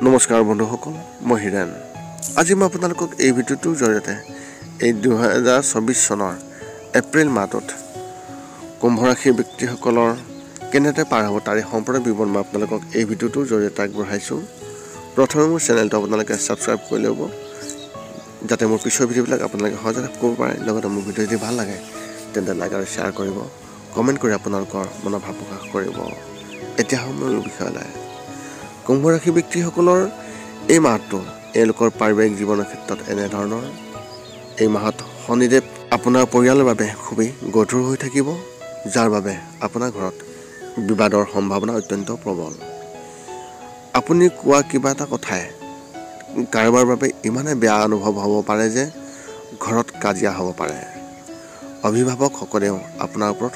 নমস্কাৰ বন্ধুসকল, মই হিৰেণ। আজি মই আপোনালোকক এই ভিডিঅ'টোৰ জৰিয়তে এই 2024 চনৰ এপ্ৰিল মাহটোত কুম্ভ ৰাশিৰ ব্যক্তিসকলৰ কেনেদৰে পাৰ হ'ব তাৰে সম্পূৰ্ণ বিৱৰণ মই আপোনালোকক এই ভিডিঅ'টোৰ জৰিয়তে আগবঢ়াইছোঁ। প্ৰথমে মোৰ চেনেলটো আপোনালোকে ছাবস্ক্ৰাইব কৰি ল'ব, যাতে মোৰ পিছৰ ভিডিঅ'বিলাক আপোনালোকে সহজে কৰিব পাৰে। লগতে মোৰ ভিডিঅ' যদি ভাল লাগে তেন্তে লাইক আৰু শ্বেয়াৰ কৰিব, কমেণ্ট কৰি আপোনালোকৰ মনৰ ভাৱ প্ৰকাশ কৰিব। এতিয়া মূল বিষয়লৈ। কুম্ভ ৰাশি ব্যক্তিসকলৰ এই মাহটো এওঁলোকৰ পাৰিবাৰিক জীৱনৰ ক্ষেত্ৰত এনেধৰণৰ। এই মাহত শনিদেৱ আপোনাৰ পৰিয়ালৰ বাবে খুবেই গধুৰ হৈ থাকিব, যাৰ বাবে আপোনাৰ ঘৰত বিবাদৰ সম্ভাৱনা অত্যন্ত প্ৰবল। আপুনি কোৱা কিবা এটা কথাই কাৰোবাৰ বাবে ইমানে বেয়া অনুভৱ হ'ব পাৰে যে ঘৰত কাজিয়া হ'ব পাৰে। অভিভাৱকসকলেও আপোনাৰ ওপৰত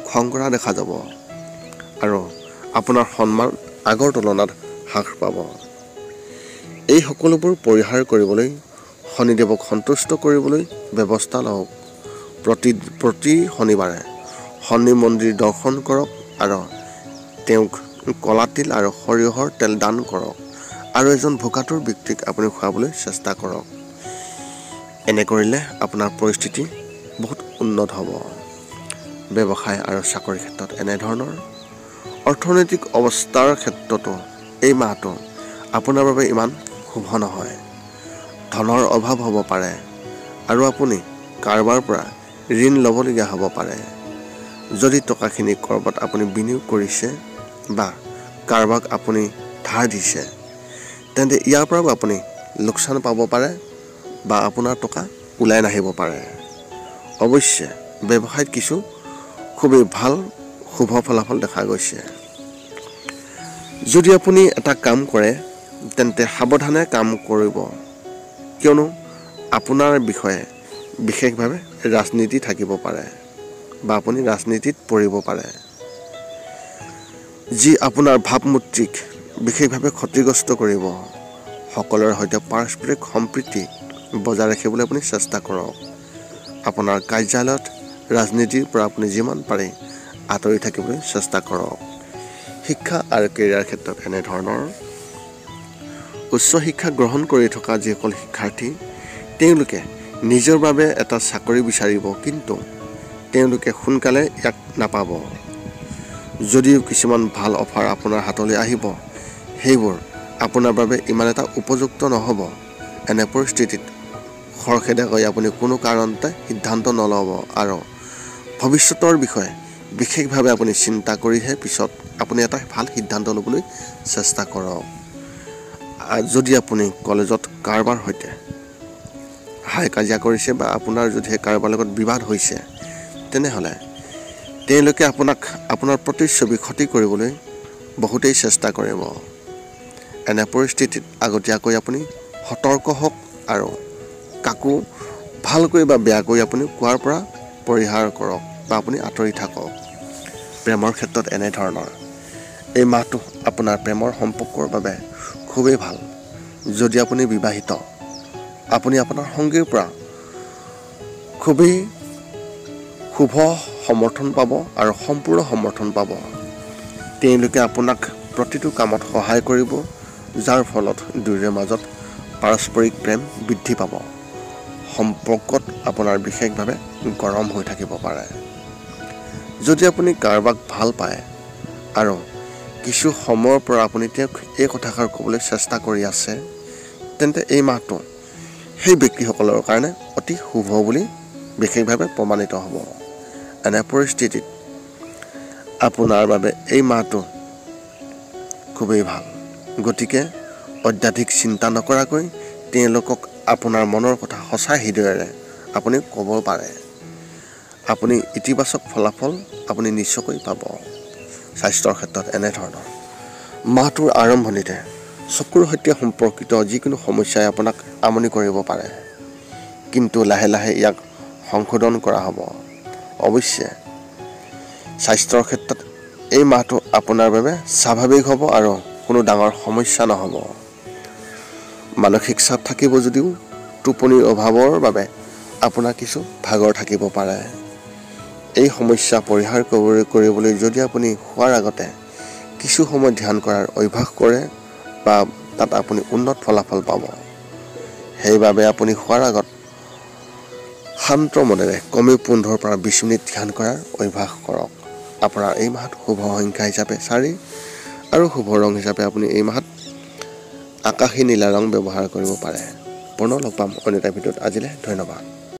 খং কৰা দেখা যাব আৰু আপোনাৰ সন্মান আগৰ তুলনাত হ্ৰাস পাব। এই সকলোবোৰ পৰিহাৰ কৰিবলৈ শনিদেৱক সন্তুষ্ট কৰিবলৈ ব্যৱস্থা লওক। প্ৰতি শনিবাৰে শনি মন্দিৰ দৰ্শন কৰক আৰু তেওঁক কলা তিল আৰু সৰিয়হৰ তেল দান কৰক আৰু এজন ভোকাতুৰ ব্যক্তিক আপুনি খুৱাবলৈ চেষ্টা কৰক। এনে কৰিলে আপোনাৰ পৰিস্থিতি বহুত উন্নত হ'ব। ব্যৱসায় আৰু চাকৰিৰ ক্ষেত্ৰত এনেধৰণৰ। অৰ্থনৈতিক অৱস্থাৰ ক্ষেত্ৰতো এই মাহটো আপোনাৰ বাবে ইমান শুভ নহয়। ধনৰ অভাৱ হ'ব পাৰে আৰু আপুনি কাৰোবাৰ পৰা ঋণ ল'বলগীয়া হ'ব পাৰে। যদি টকাখিনি ক'ৰবাত আপুনি বিনিয়োগ কৰিছে বা কাৰোবাক আপুনি ধাৰ দিছে, তেন্তে ইয়াৰ পৰাও আপুনি লোকচান পাব পাৰে বা আপোনাৰ টকা ওলাই নাহিব পাৰে। অৱশ্যে ব্যৱসায়ত কিছু খুবেই ভাল শুভ ফলাফল দেখা গৈছে। যদি আপুনি এটা কাম কৰে তেন্তে সাৱধানে কাম কৰিব, কিয়নো আপোনাৰ বিষয়ে বিশেষভাৱে ৰাজনীতি থাকিব পাৰে বা আপুনি ৰাজনীতিত পৰিব পাৰে, যি আপোনাৰ ভাৱমূৰ্তিক বিশেষভাৱে ক্ষতিগ্ৰস্ত কৰিব। সকলোৰে সৈতে পাৰস্পৰিক সম্প্ৰীতি বজাই ৰাখিবলৈ আপুনি চেষ্টা কৰক। আপোনাৰ কাৰ্যালয়ত ৰাজনীতিৰ পৰা আপুনি যিমান পাৰে আঁতৰি থাকিবলৈ চেষ্টা কৰক। শিক্ষা আৰু কেৰিয়াৰ ক্ষেত্ৰত এনেধৰণৰ। উচ্চ শিক্ষা গ্ৰহণ কৰি থকা যিসকল শিক্ষাৰ্থী, তেওঁলোকে নিজৰ বাবে এটা চাকৰি বিচাৰিব, কিন্তু তেওঁলোকে সোনকালে ইয়াক নাপাব। যদিও কিছুমান ভাল অফাৰ আপোনাৰ হাতলৈ আহিব, সেইবোৰ আপোনাৰ বাবে ইমান এটা উপযুক্ত নহ'ব। এনে পৰিস্থিতিত খৰখেদাকৈ আপুনি কোনো কাৰণতে সিদ্ধান্ত নল'ব আৰু ভৱিষ্যতৰ বিষয়ে বিশেষভাৱে আপুনি চিন্তা কৰিহে পিছত আপুনি এটা ভাল সিদ্ধান্ত ল'বলৈ চেষ্টা কৰক। যদি আপুনি কলেজত কাৰোবাৰ সৈতে হাই কাজিয়া কৰিছে বা আপোনাৰ যদি কাৰোবাৰ লগত বিবাদ হৈছে, তেনেহ'লে তেওঁলোকে আপোনাৰ প্ৰতিচ্ছবি ক্ষতি কৰিবলৈ বহুতেই চেষ্টা কৰিব। এনে পৰিস্থিতিত আগতীয়াকৈ আপুনি সতৰ্ক হওক আৰু কাকো ভালকৈ বা বেয়াকৈ আপুনি কোৱাৰ পৰা পৰিহাৰ কৰক বা আপুনি আঁতৰি থাকক। প্ৰেমৰ ক্ষেত্ৰত এনেধৰণৰ। এই মাহটো আপোনাৰ প্ৰেমৰ সম্পৰ্কৰ বাবে খুবেই ভাল। যদি আপুনি বিবাহিত, আপুনি আপোনাৰ সংগীৰ পৰা খুবেই শুভ সমৰ্থন পাব আৰু সম্পূৰ্ণ সমৰ্থন পাব। তেওঁলোকে আপোনাক প্ৰতিটো কামত সহায় কৰিব, যাৰ ফলত দুয়োৰে মাজত পাৰস্পৰিক প্ৰেম বৃদ্ধি পাব। সম্পৰ্কত আপোনাৰ বিশেষভাৱে গৰম হৈ থাকিব পাৰে। যদি আপুনি কাৰোবাক ভাল পায় আৰু কিছু সময়ৰ পৰা আপুনি তেওঁক এই কথাষাৰ ক'বলৈ চেষ্টা কৰি আছে, তেন্তে এই মাহটো সেই ব্যক্তিসকলৰ কাৰণে অতি শুভ বুলি বিশেষভাৱে প্ৰমাণিত হ'ব। এনে পৰিস্থিতিত আপোনাৰ বাবে এই মাহটো খুবেই ভাল। গতিকে অত্যাধিক চিন্তা নকৰাকৈ তেওঁলোকক আপোনাৰ মনৰ কথা সঁচা হৃদয়েৰে আপুনি ক'ব পাৰে। আপুনি ইতিবাচক ফলাফল আপুনি নিশ্চয়কৈ পাব। স্বাস্থ্যৰ ক্ষেত্ৰত এনেধৰণৰ। মাহটোৰ আৰম্ভণিতে চকুৰ সৈতে সম্পৰ্কিত যিকোনো সমস্যাই আপোনাক আমনি কৰিব পাৰে, কিন্তু লাহে লাহে ইয়াক সংশোধন কৰা হ'ব। অৱশ্যে স্বাস্থ্যৰ ক্ষেত্ৰত এই মাহটো আপোনাৰ বাবে স্বাভাৱিক হ'ব আৰু কোনো ডাঙৰ সমস্যা নহ'ব। মানসিক চাপ থাকিব যদিও টোপনিৰ অভাৱৰ বাবে আপোনাৰ কিছু ভাগৰ থাকিব পাৰে। এই সমস্যা পৰিহাৰ কৰিবলৈ যদি আপুনি শোৱাৰ আগতে কিছু সময় ধ্যান কৰাৰ অভ্যাস কৰে বা তাত আপুনি উন্নত ফলাফল পাব। সেইবাবে আপুনি শোৱাৰ আগত শান্ত মনেৰে কমেও 15 পৰা 20 মিনিট ধ্যান কৰাৰ অভ্যাস কৰক। আপোনাৰ এই মাহত শুভ সংখ্যা হিচাপে 4 আৰু শুভ ৰং হিচাপে আপুনি এই মাহত আকাশী নীলা ৰং ব্যৱহাৰ কৰিব পাৰে। পুনৰ লগ পাম অন্য এটা ভিডিঅ'ত। আজিলৈ ধন্যবাদ।